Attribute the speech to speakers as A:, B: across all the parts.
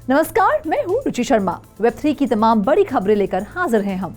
A: नमस्कार, मैं हूँ रुचि शर्मा। वेब3 की तमाम बड़ी खबरें लेकर हाजिर हैं हम।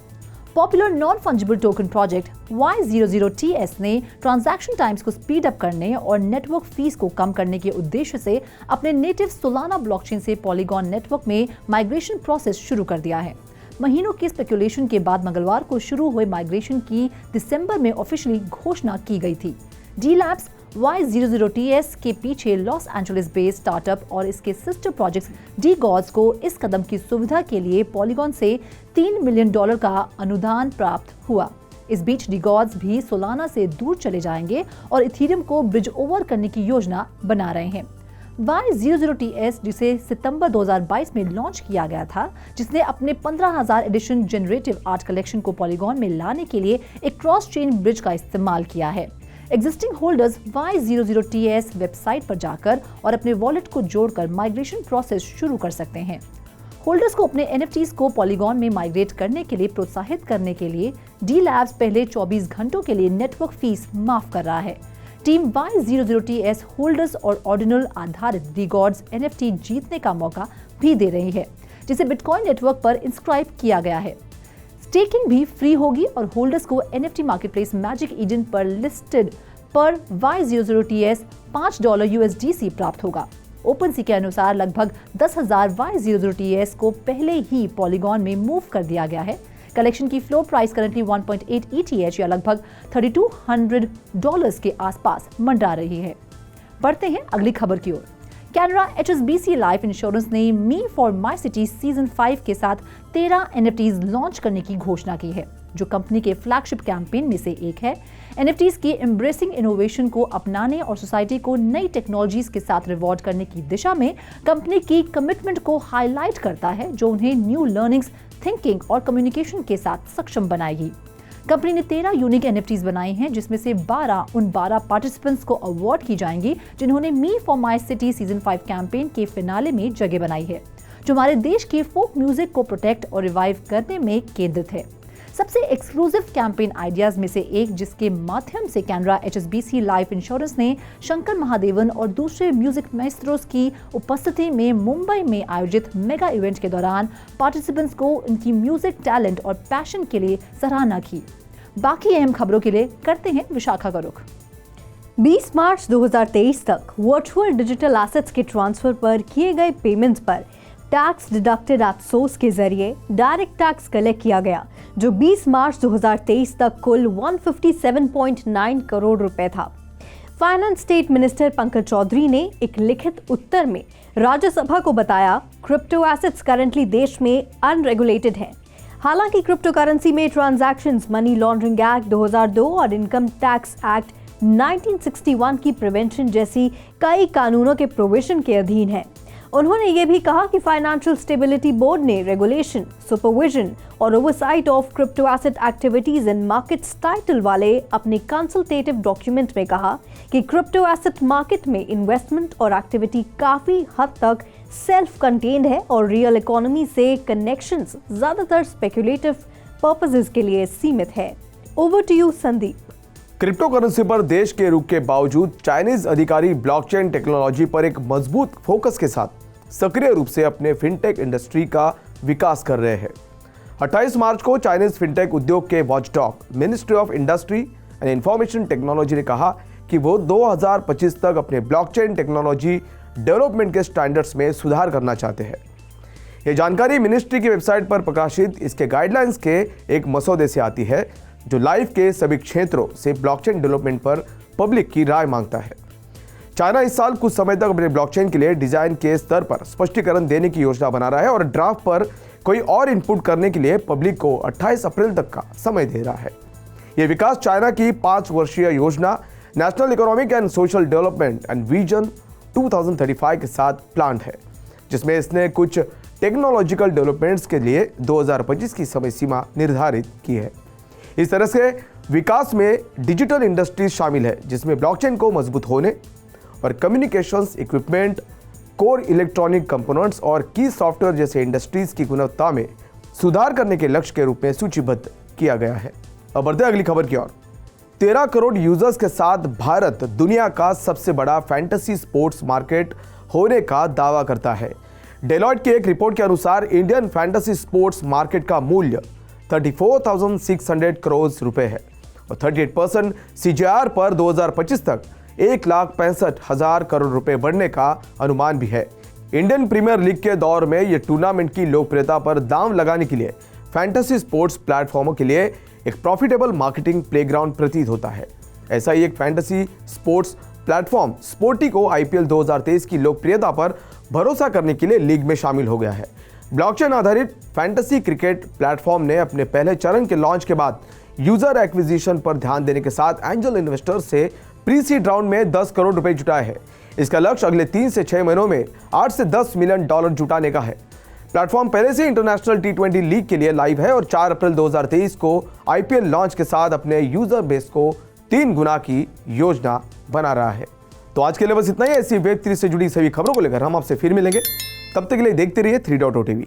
A: Popular non fungible token project Y00TS ने ट्रांजैक्शन टाइम्स को स्पीड अप करने और नेटवर्क फीस को कम करने के उद्देश्य से अपने नेटिव सोलाना ब्लॉकचेन से पॉलीगॉन नेटवर्क में माइग्रेशन प्रोसेस शुरू कर दिया है। महीनों की स्पेकुलेशन के बाद मंगलवार को शुरू हुए माइग्रेशन की दिसंबर में ऑफिशियली घोषणा की गई थी। डी लैब्स Y00TS के पीछे लॉस एंजलिस बेस्ड स्टार्टअप और इसके सिस्टर प्रोजेक्ट्स डी गॉड्स को इस कदम की सुविधा के लिए पॉलीगॉन से $3 मिलियन का अनुदान प्राप्त हुआ। इस बीच डी गॉड्स भी सोलाना से दूर चले जाएंगे और इथेरियम को ब्रिज ओवर करने की योजना बना रहे हैं। Y00TS जिसे सितंबर 2022 में लॉन्च किया गया था, जिसने अपने 15,000 एडिशन जनरेटिव आर्ट कलेक्शन को पॉलीगॉन में लाने के लिए एक क्रॉस चेन ब्रिज का इस्तेमाल किया है। एग्जिस्टिंग होल्डर्स Y00TS वेबसाइट पर जाकर और अपने वॉलेट को जोड़कर माइग्रेशन प्रोसेस शुरू कर सकते हैं। होल्डर्स को अपने NFTs को पॉलीगॉन में माइग्रेट करने के लिए प्रोत्साहित करने के लिए डी लैब्स पहले 24 घंटों के लिए नेटवर्क फीस माफ कर रहा है। टीम Y00TS होल्डर्स और ऑर्डिनल आधारित डी गॉड्स NFT जीतने का मौका भी दे रही है, जिसे बिटकॉइन नेटवर्क पर इंस्क्राइब किया गया है। स्टेकिंग भी फ्री होगी और होल्डर्स को NFT मार्केटप्लेस मैजिक ईडन पर लिस्टेड पर Y00TS $5 USDC प्राप्त होगा। ओपनसी के अनुसार लगभग 10,000 Y00TS को पहले ही पॉलीगॉन में मूव कर दिया गया है। कलेक्शन की फ्लोर प्राइस करंटली 1.8 ETH या लगभग $3,200 के आसपास मंडरा रही है। बढ़ते हैं अगली खबर की ओर। कैनरा HSBC लाइफ इंश्योरेंस ने me for my city season 5 के साथ 13 NFTs लॉन्च करने की घोषणा की है, जो कंपनी के फ्लैगशिप कैंपेन में से एक है। NFTs की एम्ब्रेसिंग इनोवेशन को अपनाने और सोसाइटी को नई टेक्नोलॉजीज के साथ रिवॉर्ड करने की दिशा में कंपनी की कमिटमेंट को हाईलाइट करता है, जो उन्हें न्यू लर्निंग्स, थिंकिंग और कम्युनिकेशन के साथ सक्षम बनाएगी। कंपनी ने 13 यूनिक NFTs बनाई हैं, जिसमें से 12 उन 12 पार्टिसिपेंट्स को अवार्ड की जाएंगी जिन्होंने me for my city season 5 campaign के फिनाले में जगह बनाई है, जो हमारे देश के फोक म्यूजिक को प्रोटेक्ट और रिवाइव करने में केंद्रित है। सबसे एक्सक्लूसिव कैंपेन आइडियाज में से एक, जिसके माध्यम से कैनरा HSBC लाइफ इंश्योरेंस ने शंकर महादेवन और दूसरे म्यूजिक मैस्ट्रोस की उपस्थिति में मुंबई में आयोजित मेगा इवेंट के दौरान पार्टिसिपेंट्स को उनकी म्यूजिक टैलेंट और पैशन के लिए सराहना की। बाकी अहम खबरों के लिए करते हैं विशाखा का रुख।
B: 20 मार्च 2023 तक वर्चुअल डिजिटल एसेट्स के ट्रांसफर पर किए गए पेमेंट्स पर टैक्स डिडक्टेड एट सोर्स के जरिए डायरेक्ट टैक्स कलेक्ट किया गया, जो 20 मार्च 2023 तक कुल 157.9 करोड़ रुपए था। Finance state minister Pankaj Chaudhary ने एक लिखित उत्तर में राज्यसभा को बताया, क्रिप्टो एसेट्स करंटली देश में अनरेगुलेटेड हैं। हालांकि क्रिप्टो करेंसी में ट्रांजैक्शंस मनी लॉन्ड्रिंग एक्ट 2002 और इनकम टैक्स एक्ट 1961 की प्रिवेंशन जैसी कई कानूनों के प्रोविजन के अधीन है। उन्होंने ये भी कहा कि फाइनेंशियल स्टेबिलिटी बोर्ड ने रेगुलेशन, सुपरविजन और oversight of crypto asset activities and markets title वाले अपने कंसल्टेटिव डॉक्यूमेंट में कहा कि क्रिप्टो एसेट मार्केट में इन्वेस्टमेंट और एक्टिविटी काफी हद तक सेल्फ कंटेन्ड है और रियल इकोनॉमी से कनेक्शंस ज्यादातर स्पेक्युलेटिव पर्पसेस के लिए सीमित है। Over to you Sandeep.
C: Crypto currency पर देश के रुख के बावजूद चाइनीज अधिकारी ब्लॉकचेन टेक्नोलॉजी पर एक मजबूत फोकस के साथ सक्रिय रूप से अपने फिनटेक इंडस्ट्री का विकास कर रहे हैं। 28 मार्च को चाइनीज फिनटेक उद्योग के watchdog ministry of industry and information technology ने कहा कि वो 2025 तक अपने ब्लॉकचेन टेक्नोलॉजी डेवलपमेंट के स्टैंडर्ड्स में सुधार करना चाहते हैं। यह जानकारी मिनिस्ट्री की वेबसाइट पर प्रकाशित इसके गाइडलाइंस के एक मसौदे से आती है, जो लाइफ के सभी क्षेत्रों से ब्लॉकचेन डेवलपमेंट पर पब्लिक की राय मांगता है। चाइना इस साल कुछ समय तक अपने ब्लॉकचेन के लिए डिजाइन के स्तर पर स्पष्टीकरण देने की योजना बना रहा है और ड्राफ्ट पर कोई और इनपुट करने के लिए पब्लिक को 28 अप्रैल तक का समय दे रहा है। यह विकास चाइना की 5 वर्षीय योजना national economic and social development and vision 2035 के साथ प्लान है, जिसमें इसने कुछ टेक्नोलॉजिकल डेवलपमेंट्स के लिए 2025 की समय सीमा निर्धारित की है। इस तरह से विकास में डिजिटल इंडस्ट्रीज शामिल है, जिसमें ब्लॉकचेन को मजबूत होने और communications equipment, core electronic components और की सॉफ्टवेयर जैसे इंडस्ट्रीज की गुणवत्ता में सुधार करने के लक्ष्य के रूप में सूचीबद्ध किया गया है। अब बढ़ते अगली खबर की ओर। 13 करोड़ यूजर्स के साथ भारत दुनिया का सबसे बड़ा फैंटेसी स्पोर्ट्स मार्केट होने का दावा करता है। डेलॉयट की एक रिपोर्ट के अनुसार इंडियन फैंटेसी स्पोर्ट्स मार्केट का मूल्य 34,600 करोड़ रुपए है और 38% CGR पर 2025 तक 1,65,000 करोड़ रुपए बढ़ने का अनुमान भी है। इंडियन प्रीमियर लीग के दौर में यह टूर्नामेंट की लोकप्रियता पर दांव लगाने के लिए फैंटेसी स्पोर्ट्स प्लेटफॉर्मों के लिए एक प्रॉफिटेबल मार्केटिंग प्लेग्राउंड प्रतीत होता है। ऐसा ही एक फैंटेसी स्पोर्ट्स प्लेटफॉर्म स्पोर्टी को IPL 2023 की लोकप्रियता पर भरोसा करने के लिए लीग में शामिल हो गया है। ब्लॉकचेन आधारित फैंटेसी क्रिकेट प्लेटफॉर्म ने अपने पहले चरण के लॉन्च के बाद यूजर एक्विजिशन पर ध्यान देने के साथ एंजल इन्वेस्टर्स से प्री सीड राउंड में 10 करोड़ रुपए जुटाए हैं। इसका लक्ष्य अगले 3 से 6 महीनों में 8 से 10 मिलियन डॉलर जुटाने का है। प्लेटफॉर्म पहले से इंटरनेशनल T20 लीग के लिए लाइव है और 4 अप्रैल 2023 को IPL लॉन्च के साथ अपने यूजर बेस को 3 गुना की योजना बना रहा है। तो आज के लिए बस इतना ही। ऐसी Web3 से जुड़ी सभी खबरों को लेकर हम आपसे फिर मिलेंगे। तब तक के लिए देखते रहिए 3.0 TV।